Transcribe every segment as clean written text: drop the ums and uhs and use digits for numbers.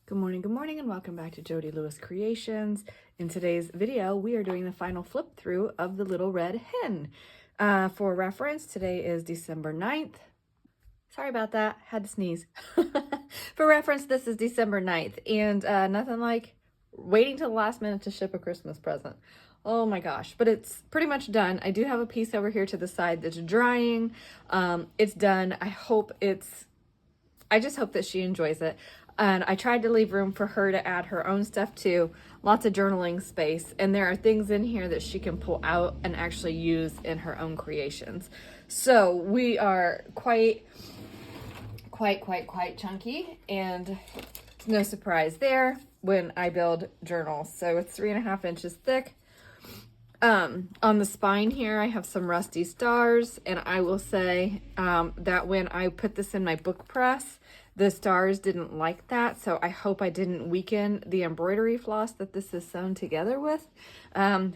Good morning, and welcome back to Jody Lewis Creations. In today's video, we are doing the final flip through of the Little Red Hen. For reference, today is December 9th. Sorry about that, had to sneeze. For reference, this is December 9th, and nothing like waiting till the last minute to ship a Christmas present. Oh my gosh, but it's pretty much done. I do have a piece over here to the side that's drying. It's done. I just hope that she enjoys it. And I tried to leave room for her to add her own stuff too. Lots of journaling space. And there are things in here that she can pull out and actually use in her own creations. So we are quite chunky, and no surprise there when I build journals. So it's 3.5 inches thick. On the spine here, I have some rusty stars, and I will say that when I put this in my book press, the stars didn't like that, so I hope I didn't weaken the embroidery floss that this is sewn together with.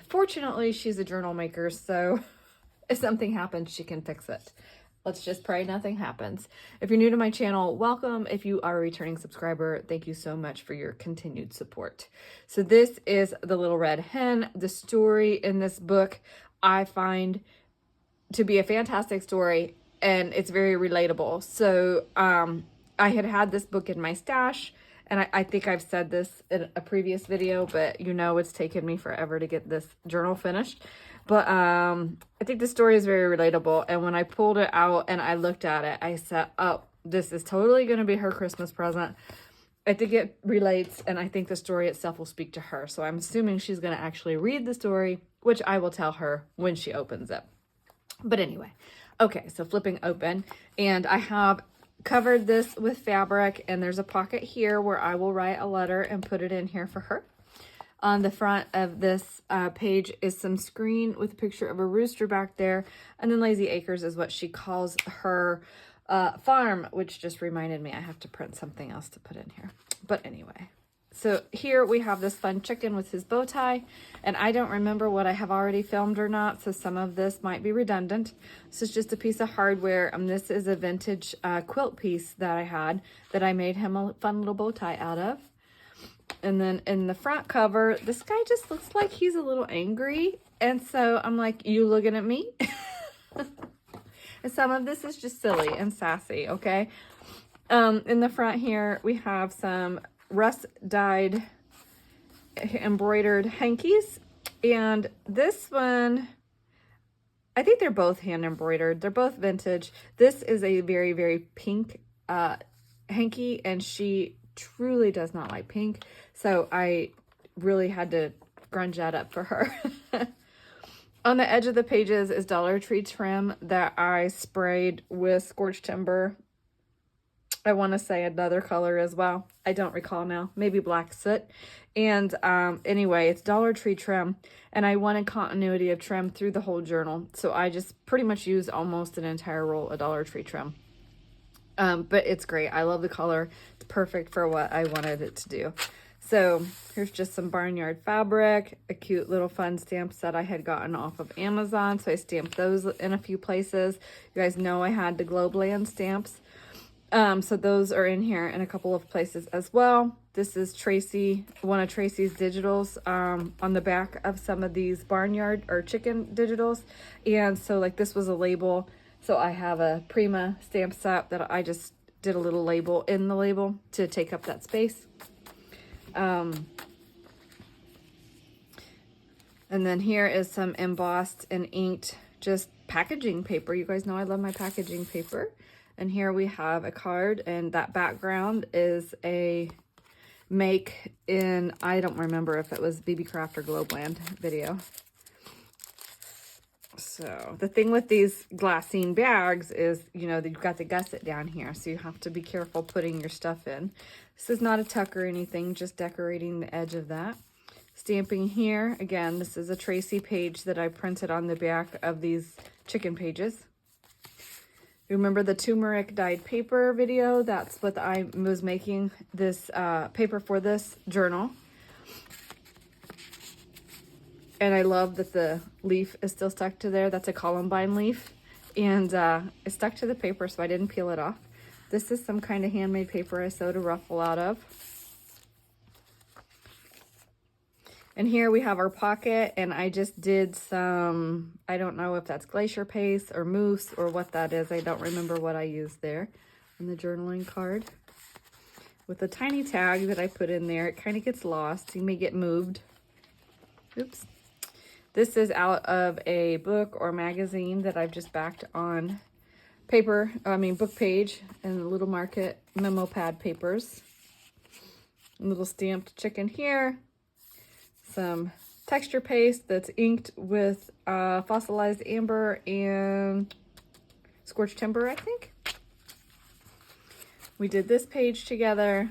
Fortunately, she's a journal maker, so if something happens, she can fix it. Let's just pray nothing happens. If you're new to my channel, welcome. If you are a returning subscriber, thank you so much for your continued support. So this is The Little Red Hen. The story in this book I find to be a fantastic story, and it's very relatable. So I had this book in my stash, and I think I've said this in a previous video, but you know it's taken me forever to get this journal finished. But I think the story is very relatable, and when I pulled it out and I looked at it, I said, oh, this is totally going to be her Christmas present. I think it relates, and I think the story itself will speak to her. So I'm assuming she's going to actually read the story, which I will tell her when she opens it. But anyway, okay, so flipping open, and I have covered this with fabric, and there's a pocket here where I will write a letter and put it in here for her. On the front of this page is some screen with a picture of a rooster back there, and then Lazy Acres is what she calls her farm, which just reminded me I have to print something else to put in here. But anyway, so here we have this fun chicken with his bow tie, and I don't remember what I have already filmed or not, so some of this might be redundant. This is just a piece of hardware. This is a vintage quilt piece that I had that I made him a fun little bow tie out of. And then in the front cover, this guy just looks like he's a little angry, and so I'm like, you looking at me? And some of this is just silly and sassy, okay? In the front here, we have some rust dyed embroidered hankies, and this one, I think they're both hand embroidered. They're both vintage. This is a very, very pink hanky, and she truly does not like pink, so I really had to grunge that up for her. On the edge of the pages is Dollar Tree trim that I sprayed with Scorched Timber. I want to say another color as well. I don't recall now. Maybe Black Soot. And anyway, it's Dollar Tree trim, and I wanted continuity of trim through the whole journal, so I just pretty much used almost an entire roll of Dollar Tree trim. But it's great. I love the color. It's perfect for what I wanted it to do. So here's just some barnyard fabric, a cute little fun stamp set I had gotten off of Amazon. So I stamped those in a few places. You guys know I had the Globeland stamps. So those are in here in a couple of places as well. This is Tracy, one of Tracy's digitals on the back of some of these barnyard or chicken digitals. And so like this was a label. So I have a Prima stamp set that I just did a little label in the label to take up that space. And then here is some embossed and inked just packaging paper. You guys know I love my packaging paper. And here we have a card, and that background is a make in, I don't remember if it was BB Craft or Globeland video. So the thing with these glassine bags is, you know, you've got the gusset down here, so you have to be careful putting your stuff in. This is not a tuck or anything, just decorating the edge of that. Stamping here, again, this is a Tracy page that I printed on the back of these chicken pages. Remember the turmeric dyed paper video? That's what I was making this paper for this journal. And I love that the leaf is still stuck to there. That's a columbine leaf. And it stuck to the paper, so I didn't peel it off. This is some kind of handmade paper I sewed a ruffle out of. And here we have our pocket, and I just did some, I don't know if that's glacier paste or mousse or what that is. I don't remember what I used there in the journaling card. With a tiny tag that I put in there, it kind of gets lost. You may get moved. Oops. This is out of a book or magazine that I've just backed on book page and Little Market memo pad papers. A little stamped chicken here. Some texture paste that's inked with fossilized amber and scorched timber, I think. We did this page together.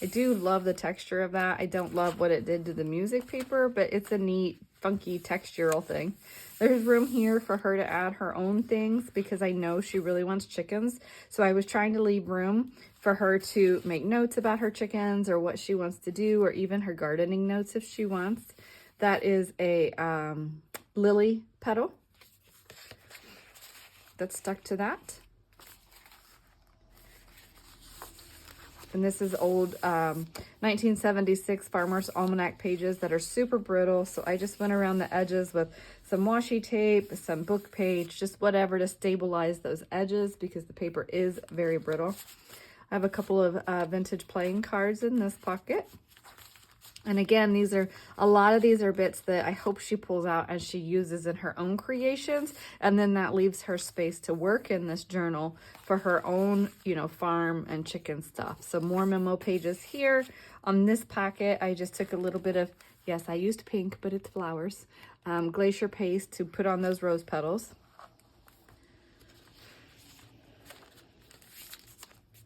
I do love the texture of that. I don't love what it did to the music paper, but it's a neat, funky textural thing. There's room here for her to add her own things because I know she really wants chickens. So I was trying to leave room for her to make notes about her chickens or what she wants to do, or even her gardening notes if she wants. That is a lily petal that's stuck to that. And this is old 1976 Farmer's Almanac pages that are super brittle. So I just went around the edges with some washi tape, some book page, just whatever to stabilize those edges because the paper is very brittle. I have a couple of vintage playing cards in this pocket. And again, a lot of these are bits that I hope she pulls out and she uses in her own creations. And then that leaves her space to work in this journal for her own, farm and chicken stuff. So more memo pages here. On this packet, I just took a little bit of, yes, I used pink, but it's flowers, glacier paste to put on those rose petals.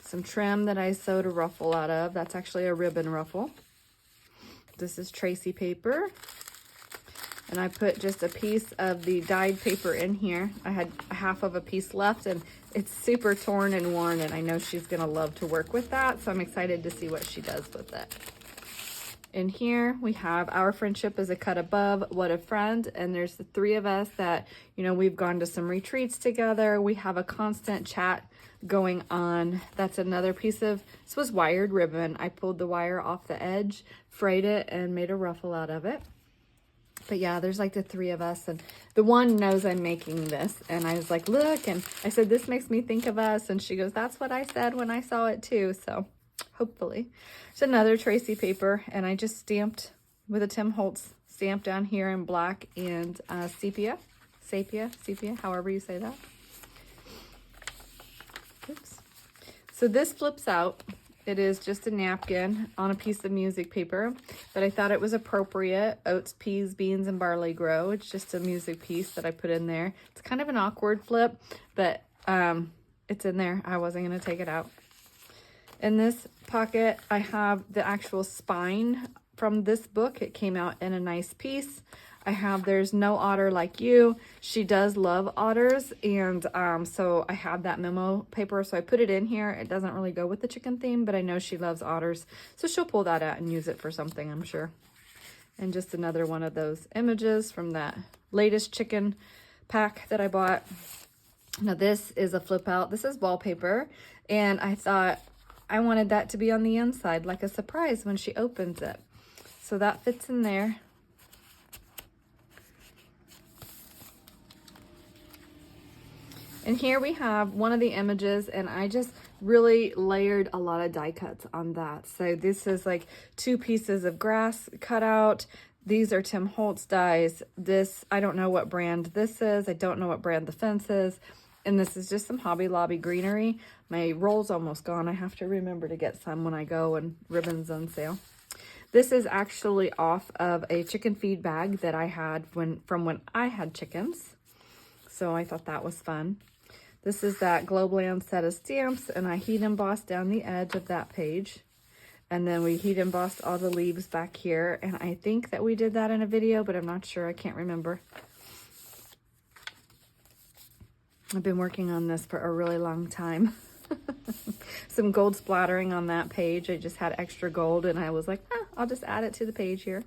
Some trim that I sewed a ruffle out of. That's actually a ribbon ruffle. This is Tracy paper, and I put just a piece of the dyed paper in here. I had half of a piece left, and it's super torn and worn, and I know she's gonna love to work with that, so I'm excited to see what she does with it. In here, we have Our Friendship is a Cut Above, What a Friend, and there's the three of us that, we've gone to some retreats together. We have a constant chat going on. That's another piece of, this was wired ribbon. I pulled the wire off the edge, frayed it, and made a ruffle out of it. But yeah, there's like the three of us, and the one knows I'm making this, and I was like, look, and I said, this makes me think of us, and she goes, that's what I said when I saw it too, so hopefully. It's another Tracy paper, and I just stamped with a Tim Holtz stamp down here in black and sepia, however you say that. Oops. So this flips out. It is just a napkin on a piece of music paper, but I thought it was appropriate. Oats, peas, beans, and barley grow. It's just a music piece that I put in there. It's kind of an awkward flip, but it's in there. I wasn't going to take it out. In this pocket, I have the actual spine from this book. It came out in a nice piece. I have There's No Otter Like You. She does love otters, and so I have that memo paper, so I put it in here. It doesn't really go with the chicken theme, but I know she loves otters, so she'll pull that out and use it for something, I'm sure. And just another one of those images from that latest chicken pack that I bought. Now this is a flip out. This is wallpaper, and I thought I wanted that to be on the inside, like a surprise when she opens it. So that fits in there. And here we have one of the images, and I just really layered a lot of die cuts on that. So this is like 2 pieces of grass cut out. These are Tim Holtz dies. This, I don't know what brand this is. I don't know what brand the fence is. And this is just some Hobby Lobby greenery. My roll's almost gone. I have to remember to get some when I go, and ribbons on sale. This is actually off of a chicken feed bag that I had from when I had chickens. So I thought that was fun. This is that Globland set of stamps, and I heat embossed down the edge of that page. And then we heat embossed all the leaves back here. And I think that we did that in a video, but I'm not sure. I can't remember. I've been working on this for a really long time. Some gold splattering on that page. I just had extra gold, and I was like, I'll just add it to the page here.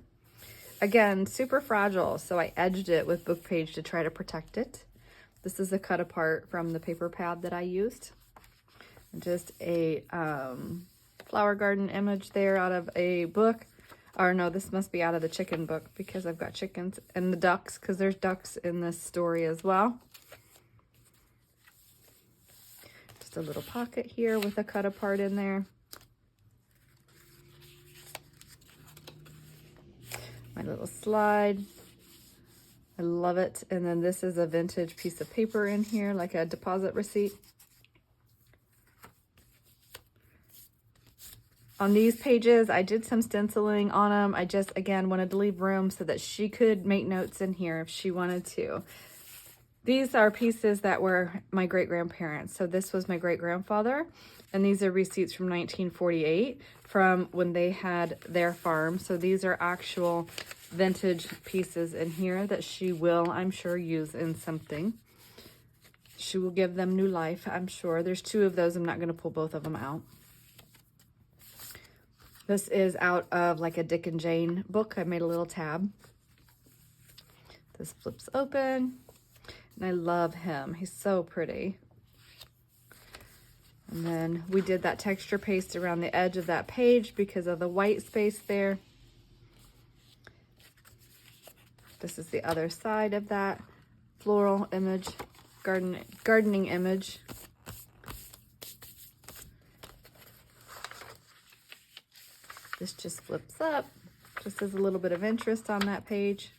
Again, super fragile, so I edged it with book page to try to protect it. This is a cut apart from the paper pad that I used. Just a flower garden image there out of a book. Or no, this must be out of the chicken book because I've got chickens and the ducks because there's ducks in this story as well. Just a little pocket here with a cut apart in there. My little slide. I love it. And then this is a vintage piece of paper in here, like a deposit receipt. On these pages, I did some stenciling on them. I just, again, wanted to leave room so that she could make notes in here if she wanted to. These are pieces that were my great-grandparents. So this was my great-grandfather, and these are receipts from 1948 from when they had their farm. So these are actual vintage pieces in here that she will, I'm sure, use in something. She will give them new life, I'm sure. There's 2 of those. I'm not going to pull both of them out. This is out of like a Dick and Jane book. I made a little tab. This flips open. And I love him. He's so pretty. And then we did that texture paste around the edge of that page because of the white space there. This is the other side of that floral image, gardening image. This just flips up, just as a little bit of interest on that page.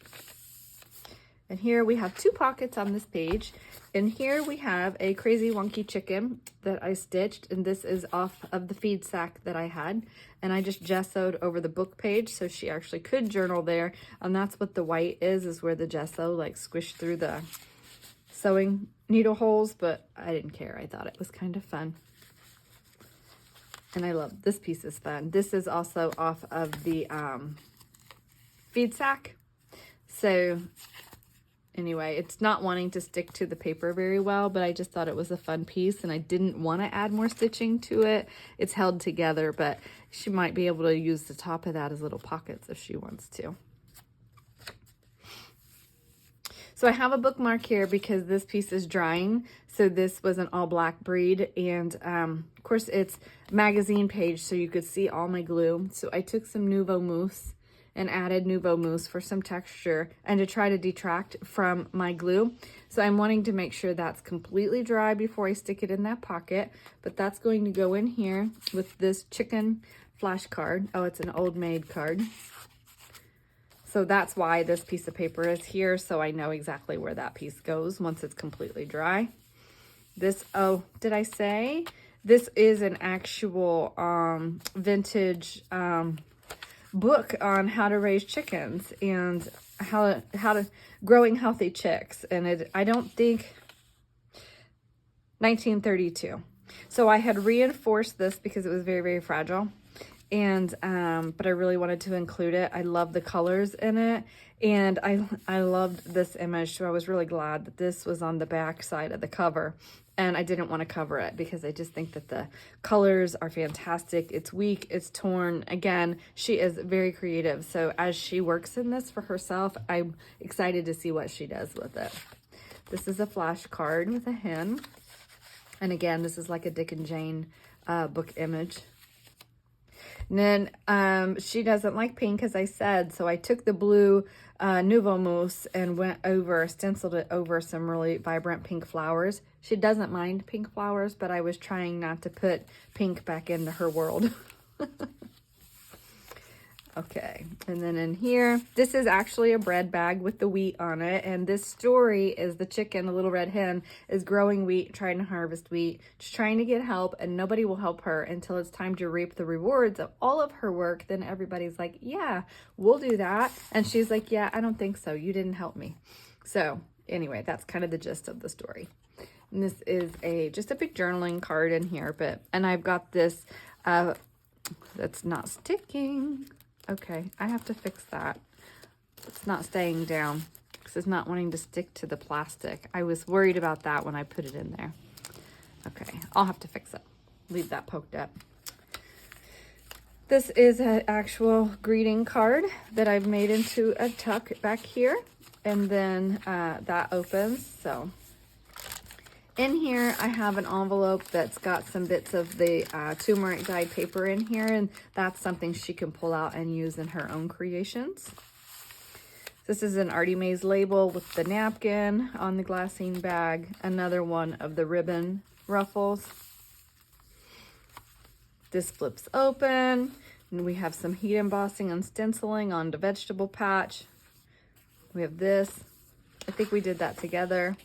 And here we have 2 pockets on this page. And here we have a crazy wonky chicken that I stitched. And this is off of the feed sack that I had. And I just gessoed over the book page so she actually could journal there. And that's what the white is where the gesso like squished through the sewing needle holes. But I didn't care. I thought it was kind of fun. And I love this piece is fun. This is also off of the feed sack. So anyway, it's not wanting to stick to the paper very well, but I just thought it was a fun piece and I didn't want to add more stitching to it. It's held together, but she might be able to use the top of that as little pockets if she wants to. So I have a bookmark here because this piece is drying. So this was an all black breed. And of course it's magazine page so you could see all my glue. So I took some Nuvo Mousse and added Nuvo Mousse for some texture and to try to detract from my glue. So I'm wanting to make sure that's completely dry before I stick it in that pocket. But that's going to go in here with this chicken flashcard. Oh, it's an Old Maid card. So that's why this piece of paper is here, so I know exactly where that piece goes once it's completely dry. This, oh, did I say? This is an actual vintage book on how to raise chickens and how to growing healthy chicks. And I don't think 1932. So I had reinforced this because it was very, very fragile. And but I really wanted to include it. I love the colors in it, and I loved this image, so I was really glad that this was on the back side of the cover. And I didn't want to cover it because I just think that the colors are fantastic. It's weak, it's torn. Again, she is very creative, so as she works in this for herself, I'm excited to see what she does with it. This is a flashcard with a hen, and again, this is like a Dick and Jane book image. And then she doesn't like pink, as I said, so I took the blue Nuvo Mousse and stenciled it over some really vibrant pink flowers. She doesn't mind pink flowers, but I was trying not to put pink back into her world. Okay, and then in here, this is actually a bread bag with the wheat on it, and this story is the chicken, the little red hen, is growing wheat, trying to harvest wheat, just trying to get help, and nobody will help her until it's time to reap the rewards of all of her work. Then everybody's like, yeah, we'll do that, and she's like, yeah, I don't think so, you didn't help me. So anyway, that's kind of the gist of the story. And this is just a big journaling card in here, and I've got this that's not sticking. Okay, I have to fix that. It's not staying down because it's not wanting to stick to the plastic. I was worried about that when I put it in there. Okay, I'll have to fix it. Leave that poked up. This is an actual greeting card that I've made into a tuck back here. And then that opens, so. In here, I have an envelope that's got some bits of the turmeric dyed paper in here, and that's something she can pull out and use in her own creations. This is an Artie Mays label with the napkin on the glassine bag, another one of the ribbon ruffles. This flips open, and we have some heat embossing and stenciling on the vegetable patch. We have this. I think we did that together.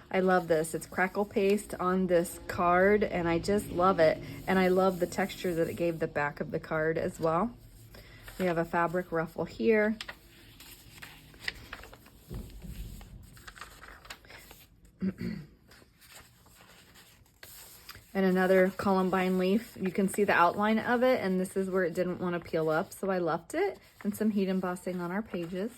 I love this. It's crackle paste on this card, and I just love it. And I love the texture that it gave the back of the card as well. We have a fabric ruffle here. And another columbine leaf. You can see the outline of it, and this is where it didn't want to peel up, so I left it. And some heat embossing on our pages.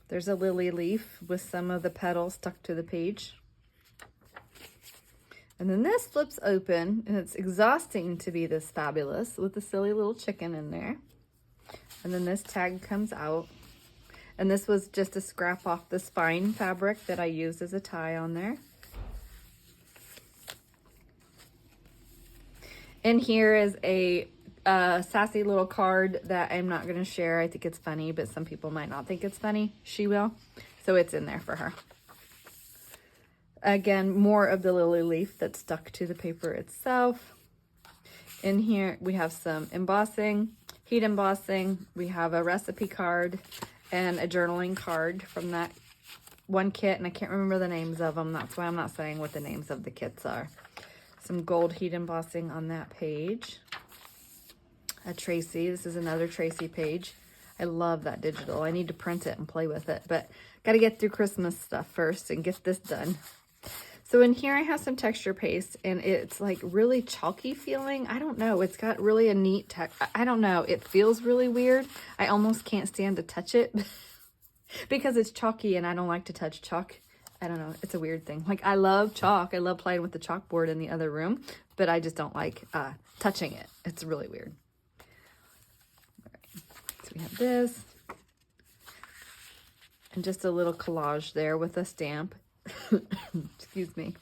There's a lily leaf with some of the petals stuck to the page. And then this flips open, and it's exhausting to be this fabulous with the silly little chicken in there. And then this tag comes out. And this was just a scrap off the spine fabric that I used as a tie on there. And here is a sassy little card that I'm not going to share. I think it's funny, but some people might not think it's funny. She will. So it's in there for her. Again, more of the lily leaf that's stuck to the paper itself. In here, we have some embossing, heat embossing. We have a recipe card and a journaling card from that one kit. And I can't remember the names of them. That's why I'm not saying what the names of the kits are. Some gold heat embossing on that page. A Tracy. This is another Tracy page. I love that digital. I need to print it and play with it, but got to get through Christmas stuff first and get this done. So in here I have some texture paste, and it's like really chalky feeling. I don't know. It's got really a neat I don't know. It feels really weird. I almost can't stand to touch it because it's chalky, and I don't like to touch chalk. I don't know. It's a weird thing. Like, I love chalk. I love playing with the chalkboard in the other room, but I just don't like touching it. It's really weird. So we have this, and just a little collage there with a stamp. Excuse me.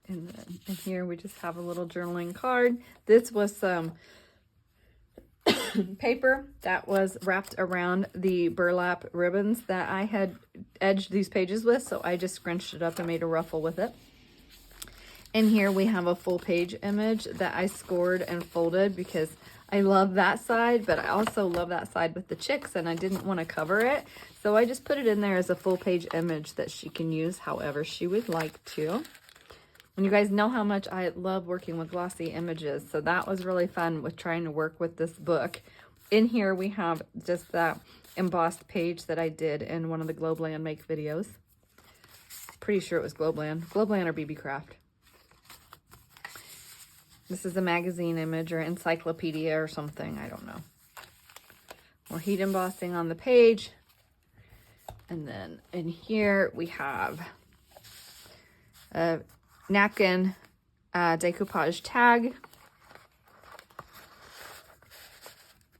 And then in here we just have a little journaling card. This was some paper that was wrapped around the burlap ribbons that I had edged these pages with, so I just scrunched it up and made a ruffle with it. In here we have a full page image that I scored and folded because I love that side, but I also love that side with the chicks, and I didn't want to cover it. So I just put it in there as a full page image that she can use however she would like to. And you guys know how much I love working with glossy images. So that was really fun with trying to work with this book. In here we have just that embossed page that I did in one of the Globeland Make videos. Pretty sure it was Globeland. Globeland or BB Craft. This is a magazine image or encyclopedia or something. I don't know. More heat embossing on the page. And then in here we have a napkin decoupage tag.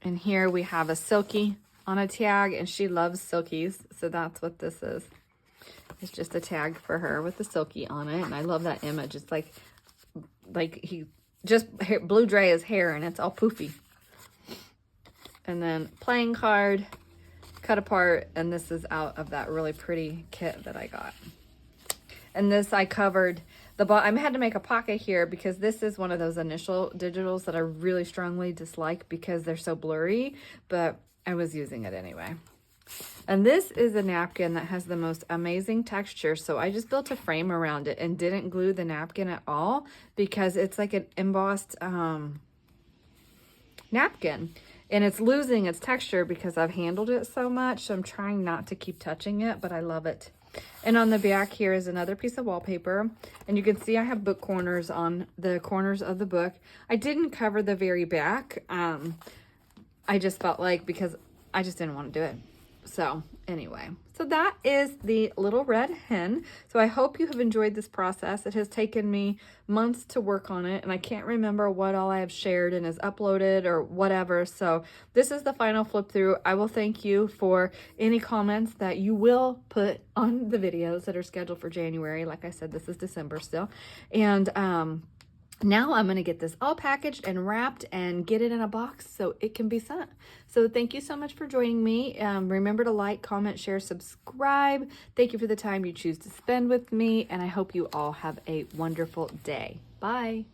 And here we have a silky on a tag, and she loves silkies. So that's what this is. It's just a tag for her with the silky on it. And I love that image. It's like he just blew dry his hair, and it's all poofy. And then playing card, cut apart, and this is out of that really pretty kit that I got. And this I covered the bottom. I had to make a pocket here because this is one of those initial digitals that I really strongly dislike because they're so blurry, but I was using it anyway. And this is a napkin that has the most amazing texture. So I just built a frame around it and didn't glue the napkin at all because it's like an embossed napkin. And it's losing its texture because I've handled it so much. So I'm trying not to keep touching it, but I love it. And on the back here is another piece of wallpaper. And you can see I have book corners on the corners of the book. I didn't cover the very back. I just felt like, because I just didn't want to do it. So anyway, so that is the little red hen. So I hope you have enjoyed this process. It has taken me months to work on it, and I can't remember what all I have shared and is uploaded or whatever. So this is the final flip through. I will thank you for any comments that you will put on the videos that are scheduled for January. Like I said, this is December still. And now I'm going to get this all packaged and wrapped and get it in a box so it can be sent. So thank you so much for joining me. Remember to like, comment, share, subscribe. Thank you for the time you choose to spend with me, and I hope you all have a wonderful day. Bye.